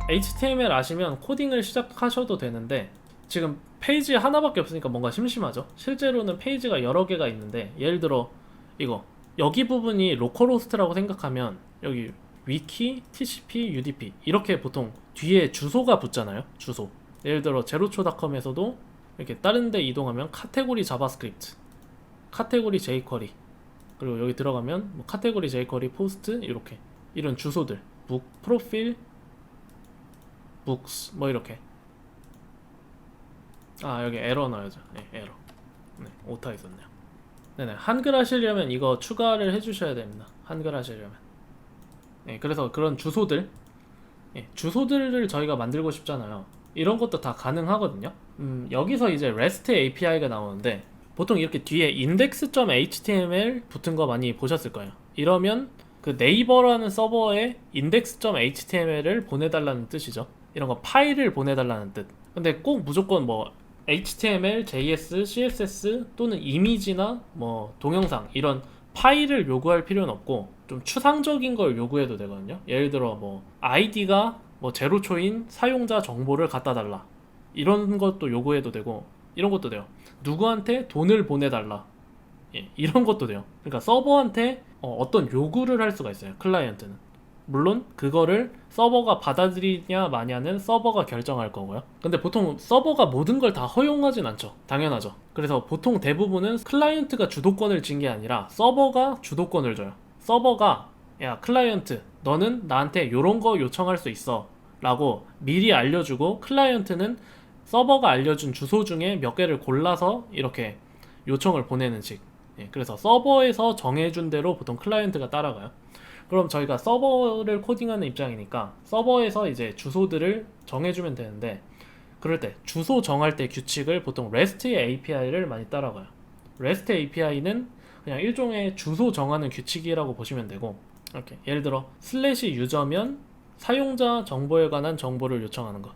HTML 아시면 코딩을 시작하셔도 되는데 지금 페이지 하나밖에 없으니까 뭔가 심심하죠. 실제로는 페이지가 여러 개가 있는데 예를 들어 이거 여기 부분이 로컬호스트라고 생각하면 여기 위키, TCP, UDP 이렇게 보통 뒤에 주소가 붙잖아요. 주소. 예를 들어 제로초닷컴에서도 이렇게 다른 데 이동하면 카테고리 자바스크립트, 카테고리 jQuery, 그리고 여기 들어가면 뭐 카테고리 jQuery 포스트 이렇게 이런 주소들, 북 프로필, 북스 뭐 이렇게. 아 여기 에러 넣어야죠. 네, 에러. 네, 오타 있었네요. 네네, 한글 하시려면 이거 추가를 해주셔야 됩니다. 한글 하시려면. 네, 그래서 그런 주소들, 예, 주소들을 저희가 만들고 싶잖아요. 이런 것도 다 가능하거든요. 여기서 이제 REST API가 나오는데 보통 이렇게 뒤에 index.html 붙은 거 많이 보셨을 거예요. 이러면 그 네이버라는 서버에 index.html을 보내달라는 뜻이죠. 이런 거 파일을 보내달라는 뜻. 근데 꼭 무조건 뭐 HTML, JS, CSS 또는 이미지나 뭐 동영상 이런 파일을 요구할 필요는 없고 좀 추상적인 걸 요구해도 되거든요. 예를 들어 뭐 아이디가 뭐 제로초인 사용자 정보를 갖다 달라 이런 것도 요구해도 되고 이런 것도 돼요. 누구한테 돈을 보내달라, 예, 이런 것도 돼요. 그러니까 서버한테 어떤 요구를 할 수가 있어요. 클라이언트는 물론 그거를 서버가 받아들이냐 마냐는 서버가 결정할 거고요. 근데 보통 서버가 모든 걸 다 허용하진 않죠. 당연하죠. 그래서 보통 대부분은 클라이언트가 주도권을 쥔 게 아니라 서버가 주도권을 줘요. 서버가 야 클라이언트 너는 나한테 요런 거 요청할 수 있어 라고 미리 알려주고 클라이언트는 서버가 알려준 주소 중에 몇 개를 골라서 이렇게 요청을 보내는 식. 예, 그래서 서버에서 정해준 대로 보통 클라이언트가 따라가요. 그럼 저희가 서버를 코딩하는 입장이니까 서버에서 이제 주소들을 정해주면 되는데 그럴 때 주소 정할 때 규칙을 보통 REST API를 많이 따라가요. REST API는 그냥 일종의 주소 정하는 규칙이라고 보시면 되고 이렇게 예를 들어 슬래시 유저면 사용자 정보에 관한 정보를 요청하는 것,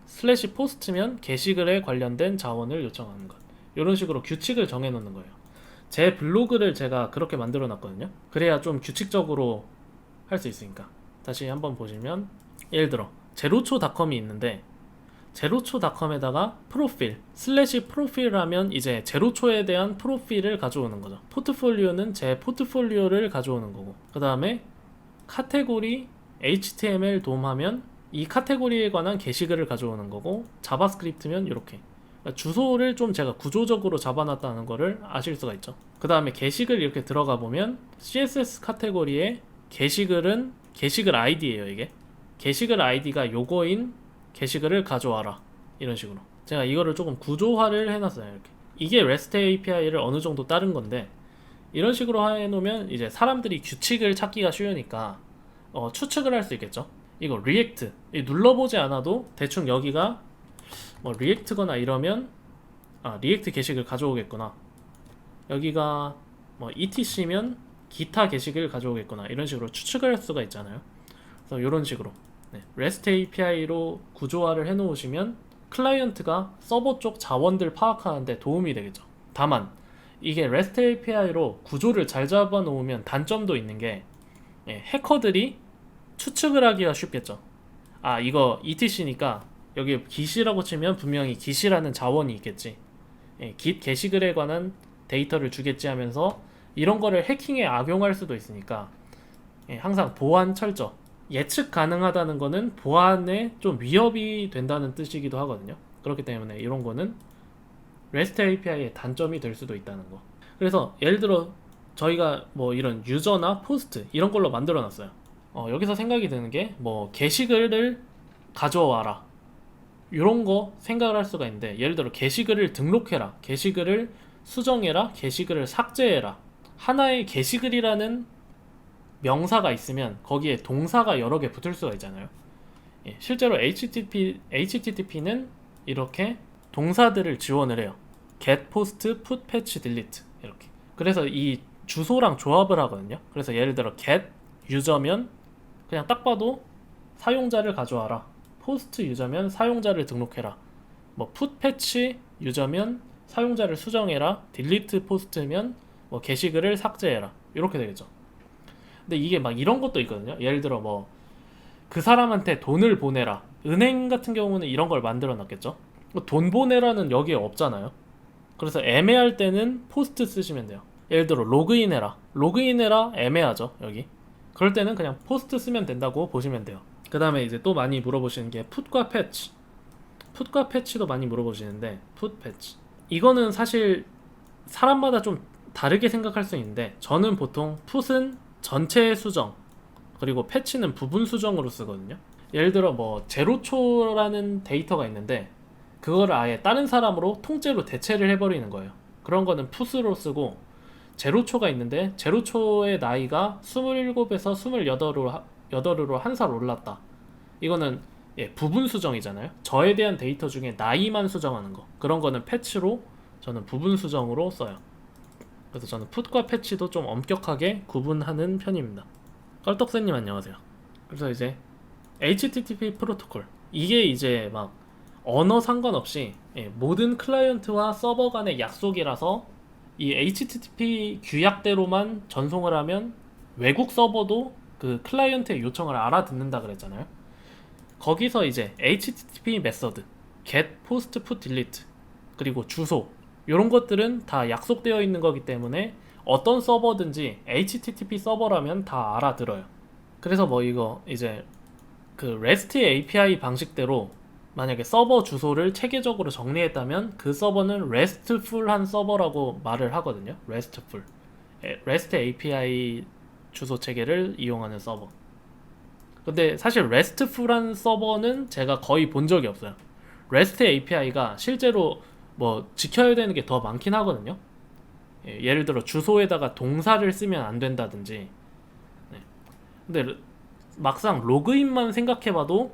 슬래시 포스트면 게시글에 관련된 자원을 요청하는 것, 이런 식으로 규칙을 정해 놓는 거예요. 제 블로그를 제가 그렇게 만들어 놨거든요. 그래야 좀 규칙적으로 할 수 있으니까. 다시 한번 보시면 예를 들어 제로초닷컴이 있는데 제로초닷컴에다가 프로필 슬래시 프로필하면 이제 제로초에 대한 프로필을 가져오는 거죠. 포트폴리오는 제 포트폴리오를 가져오는 거고, 그 다음에 카테고리 HTML 돔하면 이 카테고리에 관한 게시글을 가져오는 거고, 자바스크립트면 이렇게. 그러니까 주소를 좀 제가 구조적으로 잡아놨다는 거를 아실 수가 있죠. 그 다음에 게시글 이렇게 들어가 보면 CSS 카테고리에 게시글은 게시글 아이디예요. 이게 게시글 아이디가 요거인 게시글을 가져와라, 이런 식으로 제가 이거를 조금 구조화를 해놨어요. 이렇게 이게 REST API를 어느 정도 따른 건데 이런 식으로 해놓으면 이제 사람들이 규칙을 찾기가 쉬우니까 추측을 할 수 있겠죠. 이거 리액트 눌러보지 않아도 대충 여기가 뭐 리액트거나 이러면 리액트 게시글 가져오겠구나, 여기가 뭐 ETC면 기타 게시글 가져오겠구나, 이런 식으로 추측을 할 수가 있잖아요. 그래서 이런 식으로 REST API로 구조화를 해놓으시면 클라이언트가 서버 쪽 자원들 파악하는데 도움이 되겠죠. 다만 이게 REST API로 구조를 잘 잡아놓으면 단점도 있는 게 해커들이 추측을 하기가 쉽겠죠. 이거 ETC니까 여기 git이라고 치면 분명히 git이라는 자원이 있겠지, git 게시글에 관한 데이터를 주겠지 하면서 이런 거를 해킹에 악용할 수도 있으니까 항상 보안 철저, 예측 가능하다는 거는 보안에 좀 위협이 된다는 뜻이기도 하거든요. 그렇기 때문에 이런 거는 REST API의 단점이 될 수도 있다는 거. 그래서 예를 들어 저희가 뭐 이런 유저나 포스트 이런 걸로 만들어 놨어요. 여기서 생각이 드는 게 뭐 게시글을 가져와라 이런 거 생각을 할 수가 있는데, 예를 들어 게시글을 등록해라, 게시글을 수정해라, 게시글을 삭제해라. 하나의 게시글이라는 명사가 있으면 거기에 동사가 여러 개 붙을 수가 있잖아요. 실제로 HTTP는 이렇게 동사들을 지원을 해요. get, post, put, patch, delete 이렇게. 그래서 이 주소랑 조합을 하거든요. 그래서 예를 들어 get 유저면 그냥 딱 봐도 사용자를 가져와라, post 유저면 사용자를 등록해라, 뭐 put, patch 유저면 사용자를 수정해라, delete post면 뭐 게시글을 삭제해라, 이렇게 되겠죠. 근데 이게 막 이런 것도 있거든요. 예를 들어 뭐 그 사람한테 돈을 보내라, 은행 같은 경우는 이런 걸 만들어 놨겠죠. 돈 보내라는 여기에 없잖아요. 그래서 애매할 때는 포스트 쓰시면 돼요. 예를 들어 로그인해라 애매하죠 여기. 그럴 때는 그냥 포스트 쓰면 된다고 보시면 돼요. 그 다음에 이제 또 많이 물어보시는 게 풋과 패치. 풋과 패치도 많이 물어보시는데, 풋 패치 이거는 사실 사람마다 좀 다르게 생각할 수 있는데, 저는 보통 풋은 전체 수정, 그리고 패치는 부분 수정으로 쓰거든요. 예를 들어 뭐 제로초라는 데이터가 있는데 그거를 아예 다른 사람으로 통째로 대체를 해버리는 거예요. 그런 거는 풋으로 쓰고, 제로초가 있는데 제로초의 나이가 27에서 28으로 한 살 올랐다. 이거는 부분 수정이잖아요. 저에 대한 데이터 중에 나이만 수정하는 거. 그런 거는 패치로, 저는 부분 수정으로 써요. 그래서 저는 풋과 패치도 좀 엄격하게 구분하는 편입니다. 껄떡새님 안녕하세요. 그래서 이제 HTTP 프로토콜, 이게 이제 막 언어 상관없이 모든 클라이언트와 서버 간의 약속이라서, 이 HTTP 규약대로만 전송을 하면 외국 서버도 그 클라이언트의 요청을 알아듣는다 그랬잖아요. 거기서 이제 HTTP 메서드, get, post, put, delete, 그리고 주소, 이런 것들은 다 약속되어 있는 거기 때문에 어떤 서버든지 HTTP 서버라면 다 알아들어요. 그래서 뭐 이거 이제 그 REST API 방식대로 만약에 서버 주소를 체계적으로 정리했다면 그 서버는 RESTful한 서버라고 말을 하거든요. RESTful. REST API 주소 체계를 이용하는 서버. 근데 사실 RESTful한 서버는 제가 거의 본 적이 없어요. REST API가 실제로 뭐 지켜야 되는 게 더 많긴 하거든요. 예를 들어 주소에다가 동사를 쓰면 안 된다든지. 근데 막상 로그인만 생각해봐도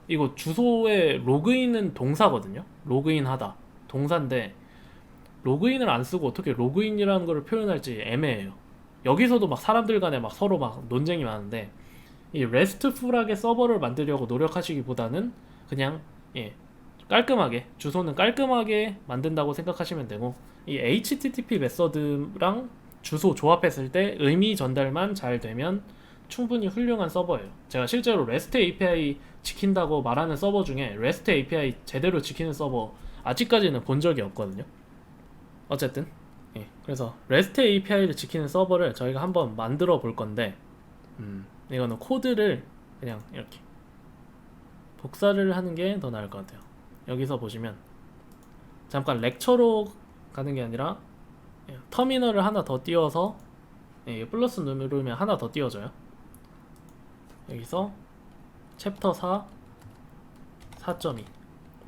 이거 주소에 로그인은 동사거든요. 로그인하다 동사인데 로그인을 안 쓰고 어떻게 로그인이라는 걸 표현할지 애매해요. 여기서도 막 사람들 간에 막 서로 막 논쟁이 많은데, 이 RESTful하게 서버를 만들려고 노력하시기보다는 그냥 깔끔하게, 주소는 깔끔하게 만든다고 생각하시면 되고, 이 HTTP 메서드랑 주소 조합했을 때 의미 전달만 잘 되면 충분히 훌륭한 서버예요. 제가 실제로 REST API 지킨다고 말하는 서버 중에 REST API 제대로 지키는 서버 아직까지는 본 적이 없거든요. 어쨌든 그래서 REST API를 지키는 서버를 저희가 한번 만들어 볼 건데, 이거는 코드를 그냥 이렇게 복사를 하는 게 더 나을 것 같아요. 여기서 보시면 잠깐 렉처로 가는 게 아니라 터미널을 하나 더 띄워서 플러스 누르면 하나 더 띄워져요. 여기서 챕터 4 4.2,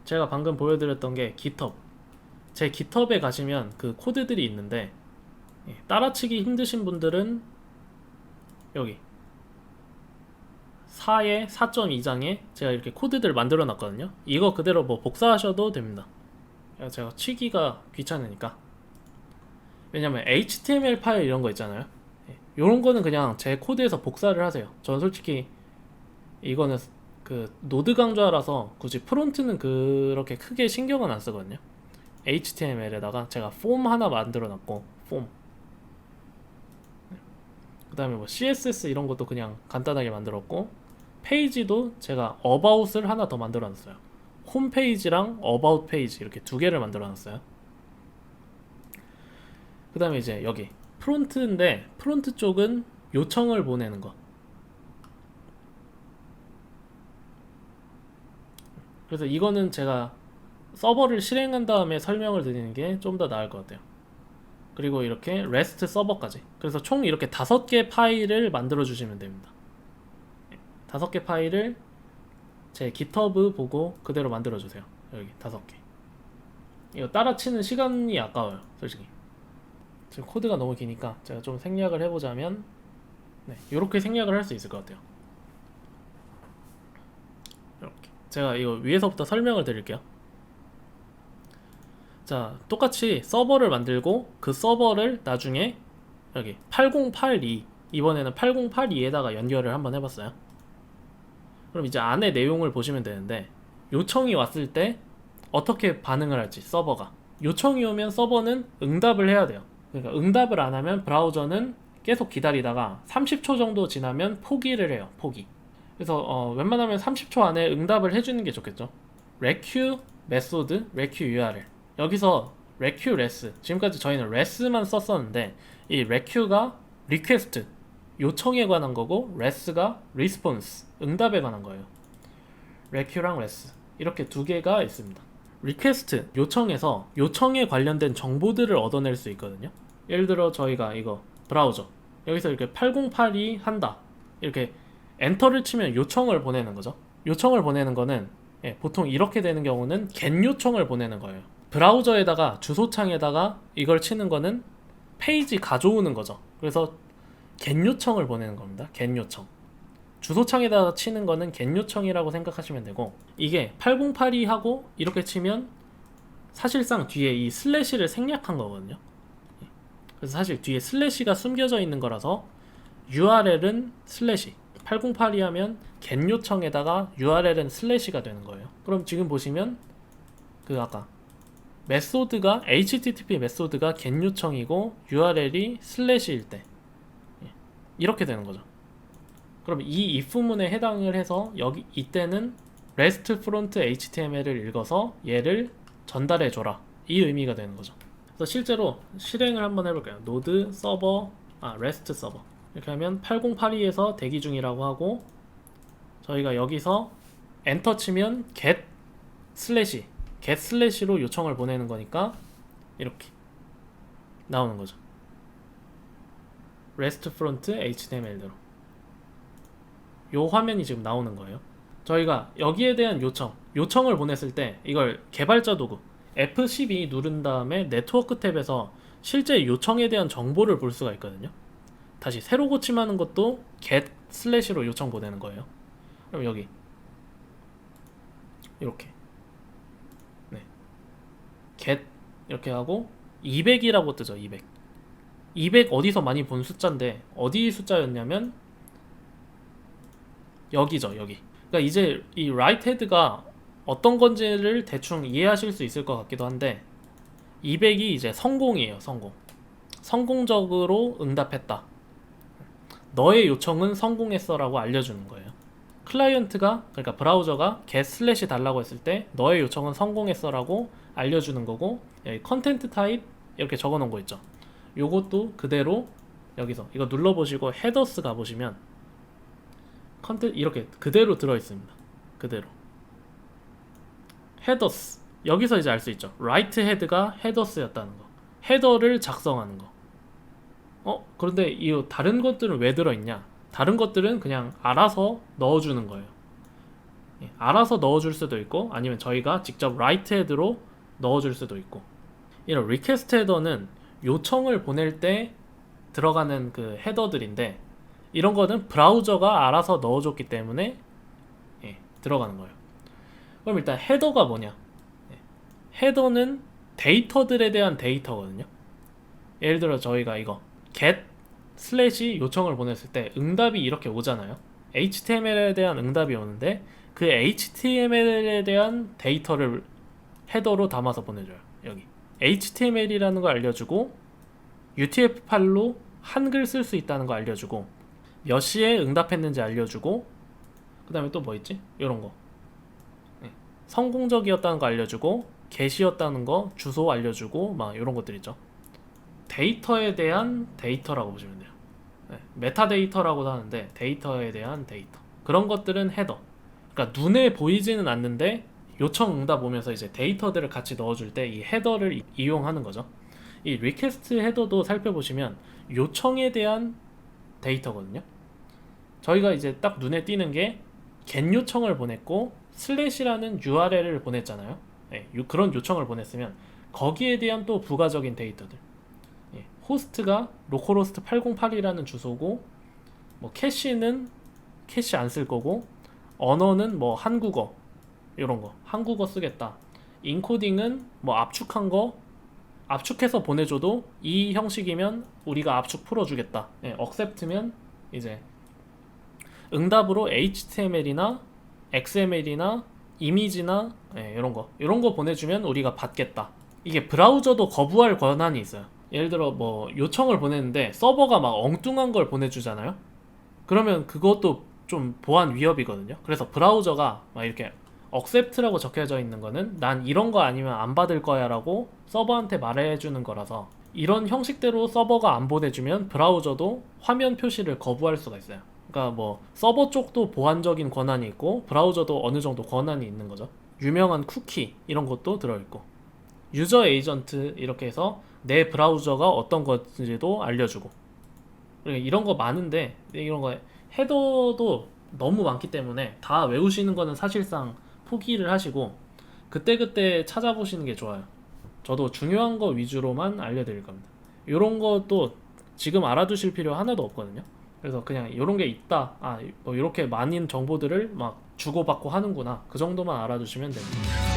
제가 방금 보여드렸던 게 GitHub. 제 GitHub에 가시면 그 코드들이 있는데, 따라치기 힘드신 분들은 여기 4의 4.2장에 제가 이렇게 코드들 만들어 놨거든요. 이거 그대로 뭐 복사하셔도 됩니다. 제가 치기가 귀찮으니까. 왜냐면 HTML 파일 이런 거 있잖아요. 이런 거는 그냥 제 코드에서 복사를 하세요. 저는 솔직히 이거는 그 노드 강좌라서 굳이 프론트는 그렇게 크게 신경은 안 쓰거든요. HTML에다가 제가 폼 하나 만들어 놨고, 폼. 그 다음에 뭐 CSS 이런 것도 그냥 간단하게 만들었고, 페이지도 제가 about을 하나 더 만들어 놨어요. 홈페이지랑 about 페이지 이렇게 두 개를 만들어 놨어요. 그 다음에 이제 여기 프론트인데, 프론트 쪽은 요청을 보내는 거. 그래서 이거는 제가 서버를 실행한 다음에 설명을 드리는 게 좀 더 나을 것 같아요. 그리고 이렇게 REST 서버까지. 그래서 총 이렇게 5개 파일을 만들어 주시면 됩니다. 5개 파일을 제 GitHub 보고 그대로 만들어 주세요. 여기 5개. 이거 따라치는 시간이 아까워요, 솔직히. 지금 코드가 너무 기니까 제가 좀 생략을 해보자면, 이렇게 생략을 할 수 있을 것 같아요. 이렇게. 제가 이거 위에서부터 설명을 드릴게요. 자, 똑같이 서버를 만들고 그 서버를 나중에 여기 8082, 이번에는 8082에다가 연결을 한번 해봤어요. 그럼 이제 안에 내용을 보시면 되는데, 요청이 왔을 때 어떻게 반응을 할지, 서버가 요청이 오면 서버는 응답을 해야 돼요. 그러니까 응답을 안 하면 브라우저는 계속 기다리다가 30초 정도 지나면 포기를 해요. 포기. 그래서 웬만하면 30초 안에 응답을 해주는 게 좋겠죠. req 메소드, req URL. 여기서 req res. 지금까지 저희는 res만 썼었는데 이 req가 request, 요청에 관한 거고 res가 response, 응답에 관한 거예요. req랑 res 이렇게 두 개가 있습니다. request, 요청에서 요청에 관련된 정보들을 얻어낼 수 있거든요. 예를 들어 저희가 이거 브라우저 여기서 이렇게 8082 한다 이렇게 엔터를 치면 요청을 보내는 거죠. 요청을 보내는 거는 보통 이렇게 되는 경우는 get 요청을 보내는 거예요. 브라우저에다가 주소창에다가 이걸 치는 거는 페이지 가져오는 거죠. 그래서 get 요청을 보내는 겁니다. get 요청. 주소창에다가 치는 거는 get 요청이라고 생각하시면 되고, 이게 8082하고 이렇게 치면 사실상 뒤에 이 슬래시를 생략한 거거든요. 그래서 사실 뒤에 슬래시가 숨겨져 있는 거라서 URL은 슬래시, 8082 하면 get 요청에다가 URL은 슬래시가 되는 거예요. 그럼 지금 보시면 그 아까 메소드가 HTTP 메소드가 get 요청이고 URL이 슬래시일 때 이렇게 되는 거죠. 그럼 이 if문에 해당을 해서 여기 이때는 REST front HTML을 읽어서 얘를 전달해 줘라, 이 의미가 되는 거죠. 그래서 실제로 실행을 한번 해볼까요? 노드 서버 REST 서버 이렇게 하면 8082에서 대기 중이라고 하고, 저희가 여기서 엔터 치면 get 슬래시로 요청을 보내는 거니까 이렇게 나오는 거죠. REST front HTML대로 요 화면이 지금 나오는 거예요. 저희가 여기에 대한 요청을 보냈을 때 이걸 개발자 도구 F12 누른 다음에 네트워크 탭에서 실제 요청에 대한 정보를 볼 수가 있거든요. 다시 새로 고침하는 것도 get 슬래시로 요청 보내는 거예요. 그럼 여기 이렇게 get 이렇게 하고 200이라고 뜨죠. 200 어디서 많이 본 숫자인데 어디 숫자였냐면 여기죠. 여기. 그러니까 이제 이 write head가 어떤 건지를 대충 이해하실 수 있을 것 같기도 한데, 200이 이제 성공이에요. 성공적으로 응답했다, 너의 요청은 성공했어 라고 알려주는 거예요. 클라이언트가, 그러니까 브라우저가 get 슬래시 달라고 했을 때 너의 요청은 성공했어 라고 알려주는 거고, 여기 컨텐트 타입 이렇게 적어 놓은 거 있죠. 요것도 그대로 여기서 이거 눌러보시고 헤더스 가보시면 컨텐트 이렇게 그대로 들어있습니다. 그대로 헤더스, 여기서 이제 알 수 있죠. write head가 헤더스였다는 거, 헤더를 작성하는 거. 그런데 이 다른 것들은 왜 들어있냐? 다른 것들은 그냥 알아서 넣어주는 거예요. 알아서 넣어줄 수도 있고 아니면 저희가 직접 write head로 넣어줄 수도 있고. 이런 request header는 요청을 보낼 때 들어가는 그 헤더들인데, 이런 거는 브라우저가 알아서 넣어줬기 때문에 들어가는 거예요. 그럼 일단 헤더가 뭐냐? 헤더는 데이터들에 대한 데이터거든요. 예를 들어 저희가 이거 get 슬래시 요청을 보냈을 때 응답이 이렇게 오잖아요. HTML에 대한 응답이 오는데 그 HTML에 대한 데이터를 헤더로 담아서 보내줘요. 여기 HTML이라는 거 알려주고, UTF-8로 한글 쓸 수 있다는 거 알려주고, 몇 시에 응답했는지 알려주고, 그 다음에 또 뭐 있지? 이런 거 성공적이었다는 거 알려주고, 게시였다는 거 주소 알려주고, 막 이런 것들 있죠. 데이터에 대한 데이터라고 보시면 돼요. 메타데이터라고도 하는데 데이터에 대한 데이터, 그런 것들은 헤더. 그러니까 눈에 보이지는 않는데 요청 응답 오면서 이제 데이터들을 같이 넣어줄 때 이 헤더를 이용하는 거죠. 이 리퀘스트 헤더도 살펴보시면 요청에 대한 데이터거든요. 저희가 이제 딱 눈에 띄는 게 get 요청을 보냈고 슬래시라는 URL을 보냈잖아요. 그런 요청을 보냈으면 거기에 대한 또 부가적인 데이터들, 호스트가 로컬호스트 8082라는 주소고, 뭐 캐시는 캐시 안 쓸 거고, 언어는 뭐 한국어, 이런 거 한국어 쓰겠다. 인코딩은 뭐 압축한 거 압축해서 보내줘도 이 형식이면 우리가 압축 풀어주겠다. accept면 이제 응답으로 HTML이나 XML이나 이미지나 이런 거 보내주면 우리가 받겠다. 이게 브라우저도 거부할 권한이 있어요. 예를 들어 뭐 요청을 보냈는데 서버가 막 엉뚱한 걸 보내주잖아요. 그러면 그것도 좀 보안 위협이거든요. 그래서 브라우저가 막 이렇게 accept라고 적혀져 있는 거는 난 이런 거 아니면 안 받을 거야 라고 서버한테 말해주는 거라서 이런 형식대로 서버가 안 보내주면 브라우저도 화면 표시를 거부할 수가 있어요. 그러니까 뭐 서버 쪽도 보안적인 권한이 있고 브라우저도 어느 정도 권한이 있는 거죠. 유명한 쿠키 이런 것도 들어있고 유저 에이전트 이렇게 해서 내 브라우저가 어떤 건지도 알려주고 이런 거 많은데 이런 거 헤더도 너무 많기 때문에 다 외우시는 거는 사실상 포기를 하시고 그때그때 찾아보시는 게 좋아요. 저도 중요한 거 위주로만 알려드릴 겁니다. 이런 것도 지금 알아두실 필요 하나도 없거든요. 그래서 그냥 이런 게 있다, 뭐 이렇게 많은 정보들을 막 주고받고 하는구나, 그 정도만 알아두시면 됩니다.